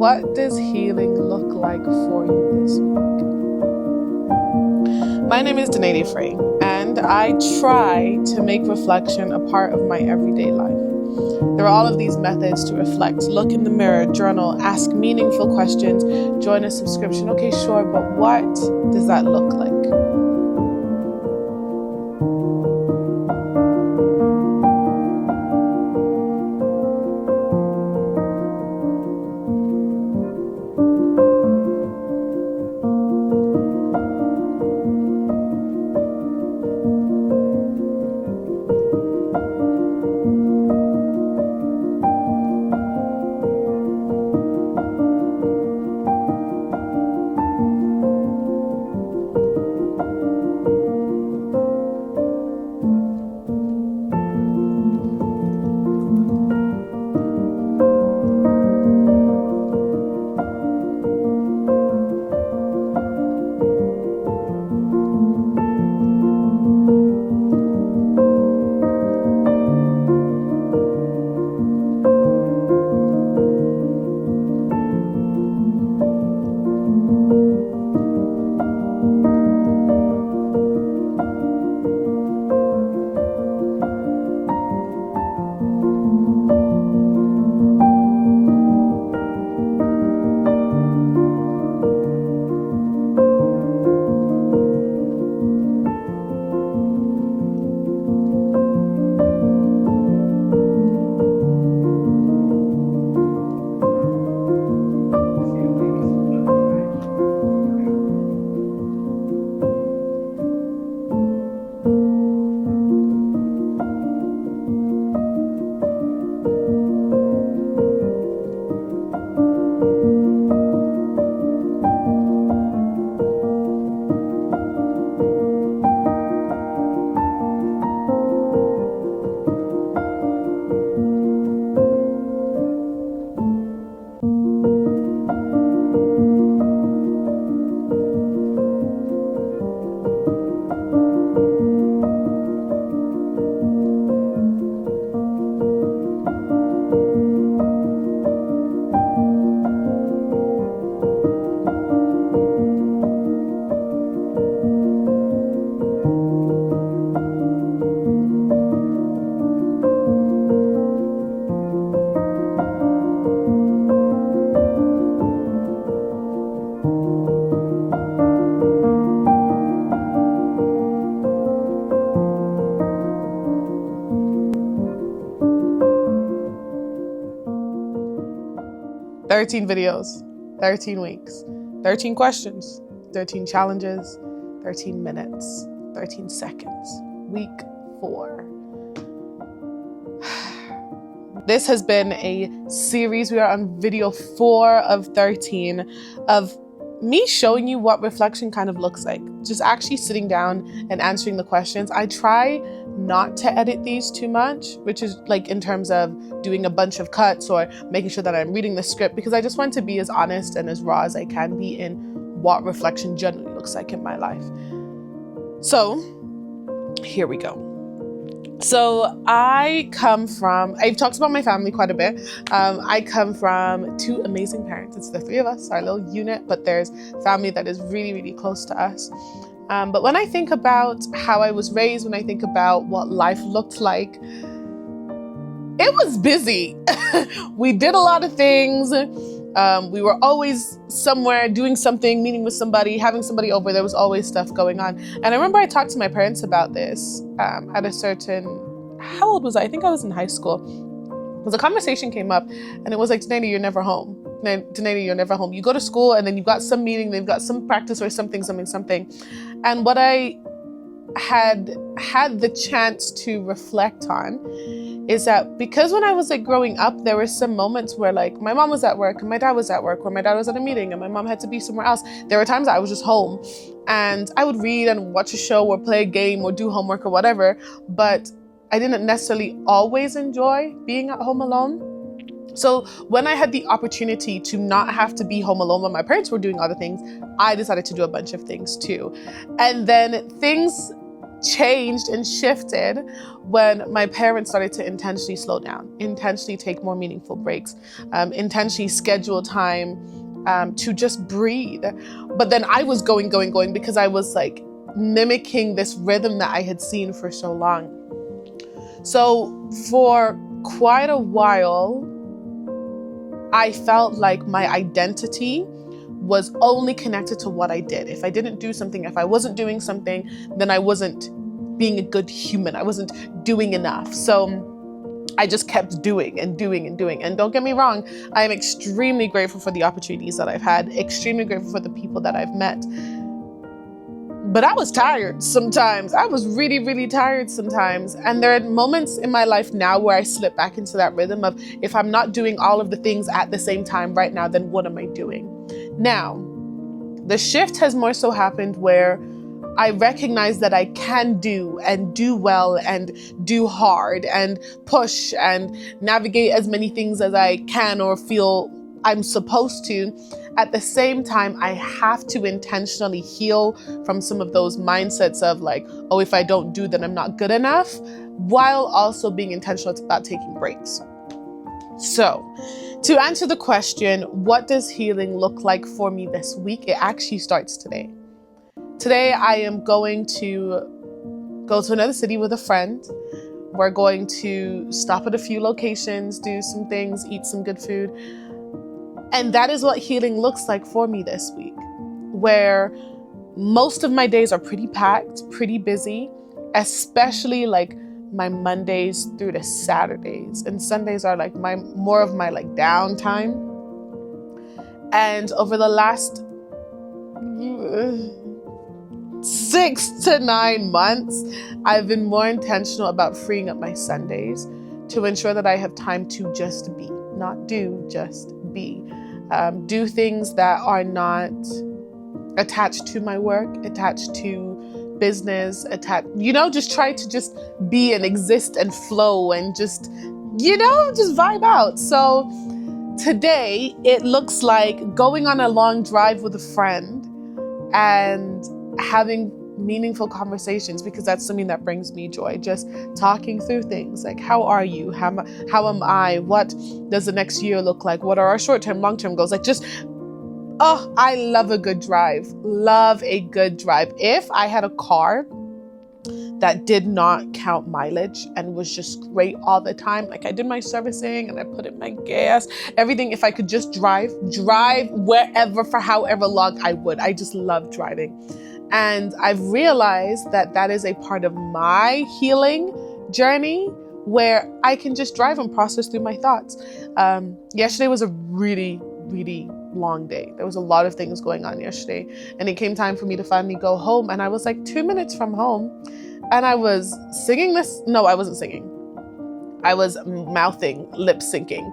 what does healing look like for you this week? My name is Danae Frey, and I try to make reflection a part of my everyday life. There are all of these methods to reflect. Look in the mirror, journal, ask meaningful questions, join a subscription. Okay, sure, but what does that look like? Videos, 13 weeks, 13 questions, 13 challenges, 13 minutes, 13 seconds. Week 4. This has been a series. We are on video 4 of 13 of me showing you what reflection kind of looks like. Just actually sitting down and answering the questions. I try not to edit these too much, which is like in terms of doing a bunch of cuts or making sure that I'm reading the script, because I just want to be as honest and as raw as I can be in what reflection generally looks like in my life. So here we go. So I've talked about my family quite a bit. I come from 2 amazing parents. It's the 3 of us, our little unit, but there's family that is really, really close to us. But when I think about how I was raised, when I think about what life looked like, it was busy. We did a lot of things. We were always somewhere doing something, meeting with somebody, having somebody over. There was always stuff going on. And I remember I talked to my parents about this at a certain, how old was I? I think I was in high school. Because a conversation came up and it was like, Danae, you're never home. Danae, you're never home. You go to school and then you've got some meeting, then you've got some practice or something. And what I had the chance to reflect on is that because when I was like growing up, there were some moments where like my mom was at work and my dad was at work, or my dad was at a meeting and my mom had to be somewhere else. There were times that I was just home and I would read and watch a show or play a game or do homework or whatever, but I didn't necessarily always enjoy being at home alone. So when I had the opportunity to not have to be home alone when my parents were doing other things, I decided to do a bunch of things too. And then things changed and shifted when my parents started to intentionally slow down, intentionally take more meaningful breaks, intentionally schedule time to just breathe. But then I was going because I was like mimicking this rhythm that I had seen for so long. So for quite a while, I felt like my identity was only connected to what I did. If I didn't do something, if I wasn't doing something, then I wasn't being a good human. I wasn't doing enough. So I just kept doing and doing and doing. And don't get me wrong, I am extremely grateful for the opportunities that I've had, extremely grateful for the people that I've met. But I was tired sometimes. I was really, really tired sometimes. And there are moments in my life now where I slip back into that rhythm of, if I'm not doing all of the things at the same time right now, then what am I doing? Now, the shift has more so happened where I recognize that I can do and do well and do hard and push and navigate as many things as I can or feel I'm supposed to. At the same time, I have to intentionally heal from some of those mindsets of like, oh, if I don't do, then I'm not good enough, while also being intentional about taking breaks. So, to answer the question, what does healing look like for me this week? It actually starts today. Today, I am going to go to another city with a friend. We're going to stop at a few locations, do some things, eat some good food. And that is what healing looks like for me this week, where most of my days are pretty packed, pretty busy, especially like my Mondays through to Saturdays. And Sundays are like more of my like downtime. And over the last 6 to 9 months, I've been more intentional about freeing up my Sundays to ensure that I have time to just be, not do, just be. Do things that are not attached to my work, attached to business, just try to just be and exist and flow and just vibe out. So today it looks like going on a long drive with a friend and having meaningful conversations, because that's something that brings me joy. Just talking through things like, how are you? How am I? What does the next year look like? What are our short-term, long-term goals? Like I love a good drive. Love a good drive. If I had a car that did not count mileage and was just great all the time, like I did my servicing and I put in my gas, everything, if I could just drive wherever for however long, I would. I just love driving. And I've realized that that is a part of my healing journey where I can just drive and process through my thoughts. Yesterday was a really, really long day. There was a lot of things going on yesterday. And it came time for me to finally go home. And I was like 2 minutes from home. And I was singing this. No, I wasn't singing. I was mouthing, lip syncing.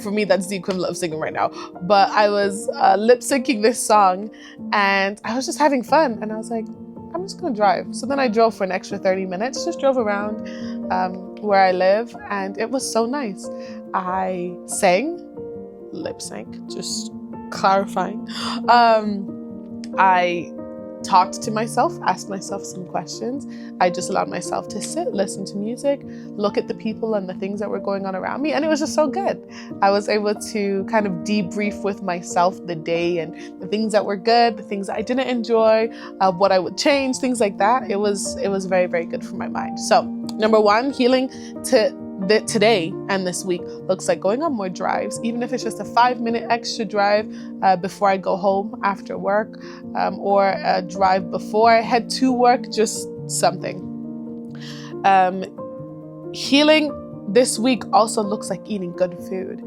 For me, that's the equivalent of singing right now. But I was lip syncing this song and I was just having fun. And I was like, I'm just going to drive. So then I drove for an extra 30 minutes, just drove around where I live. And it was so nice. I sang, lip sync, just clarifying. I talked to myself, asked myself some questions. I just allowed myself to sit, listen to music, look at the people and the things that were going on around me. And it was just so good. I was able to kind of debrief with myself the day and the things that were good, the things that I didn't enjoy, what I would change, things like that. It was very, very good for my mind. So number one, healing today and this week looks like going on more drives, even if it's just a 5-minute extra drive before I go home after work, or a drive before I head to work, just something. Healing this week also looks like eating good food.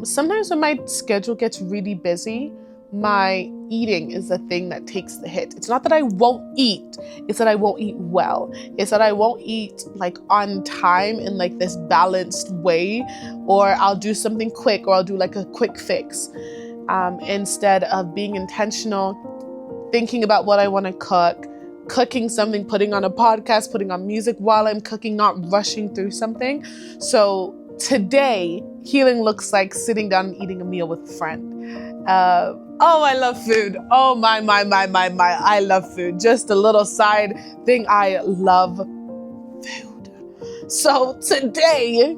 Sometimes when my schedule gets really busy, my eating is the thing that takes the hit. It's not that I won't eat, it's that I won't eat well. It's that I won't eat like on time in like this balanced way, or I'll do something quick, or I'll do like a quick fix. Instead of being intentional, thinking about what I want to cook, cooking something, putting on a podcast, putting on music while I'm cooking, not rushing through something. So today, healing looks like sitting down and eating a meal with a friend. Oh, I love food. Oh, my. I love food. Just a little side thing. I love food. So today,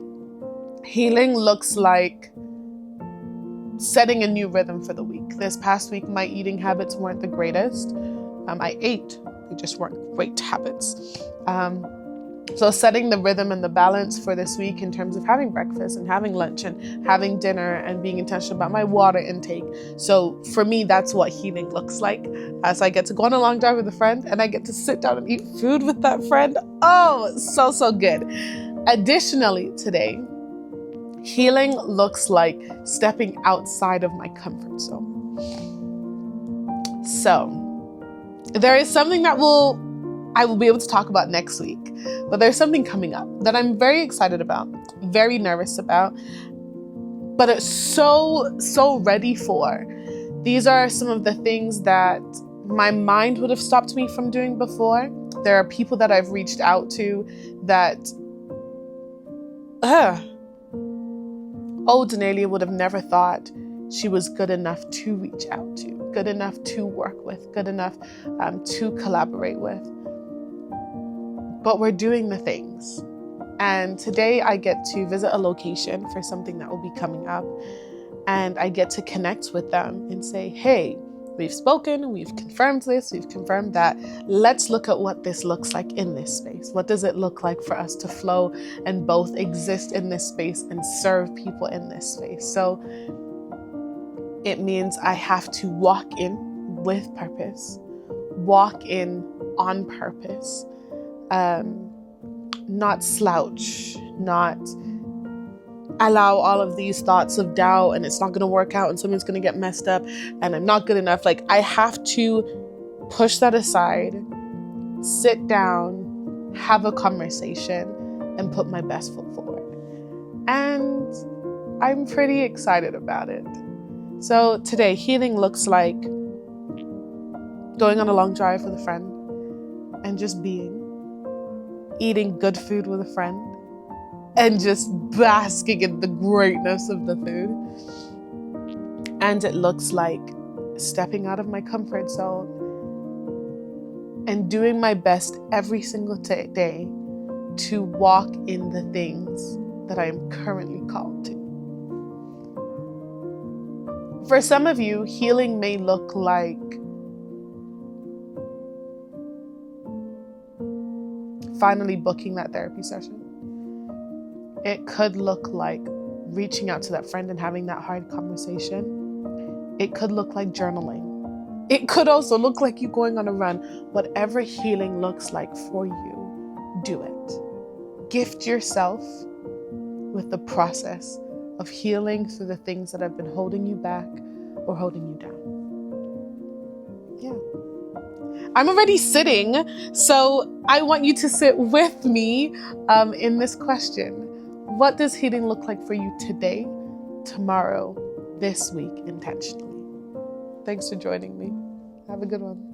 healing looks like setting a new rhythm for the week. This past week, my eating habits weren't the greatest. I ate, they just weren't great habits. So setting the rhythm and the balance for this week in terms of having breakfast and having lunch and having dinner and being intentional about my water intake. So for me, that's what healing looks like. So I get to go on a long drive with a friend and I get to sit down and eat food with that friend. Oh, so good. Additionally, today, healing looks like stepping outside of my comfort zone. So there is something that I will be able to talk about next week, but there's something coming up that I'm very excited about, very nervous about, but it's so ready for. These are some of the things that my mind would have stopped me from doing before. There are people that I've reached out to that, old Danelia would have never thought she was good enough to reach out to, good enough to work with, good enough to collaborate with. But we're doing the things. And today I get to visit a location for something that will be coming up. And I get to connect with them and say, hey, we've spoken, we've confirmed this, we've confirmed that. Let's look at what this looks like in this space. What does it look like for us to flow and both exist in this space and serve people in this space? So it means I have to walk in with purpose, walk in on purpose, not slouch, not allow all of these thoughts of doubt and it's not going to work out and something's going to get messed up and I'm not good enough. Like, I have to push that aside, sit down, have a conversation, and put my best foot forward. And I'm pretty excited about it. So today, healing looks like going on a long drive with a friend and just eating good food with a friend, and just basking in the greatness of the food. And it looks like stepping out of my comfort zone and doing my best every single day to walk in the things that I am currently called to. For some of you, healing may look like finally booking that therapy session. It could look like reaching out to that friend and having that hard conversation. It could look like journaling. It could also look like you going on a run. Whatever healing looks like for you, do it. Gift yourself with the process of healing through the things that have been holding you back or holding you down. Yeah. I'm already sitting, so I want you to sit with me in this question. What does healing look like for you today, tomorrow, this week, intentionally? Thanks for joining me. Have a good one.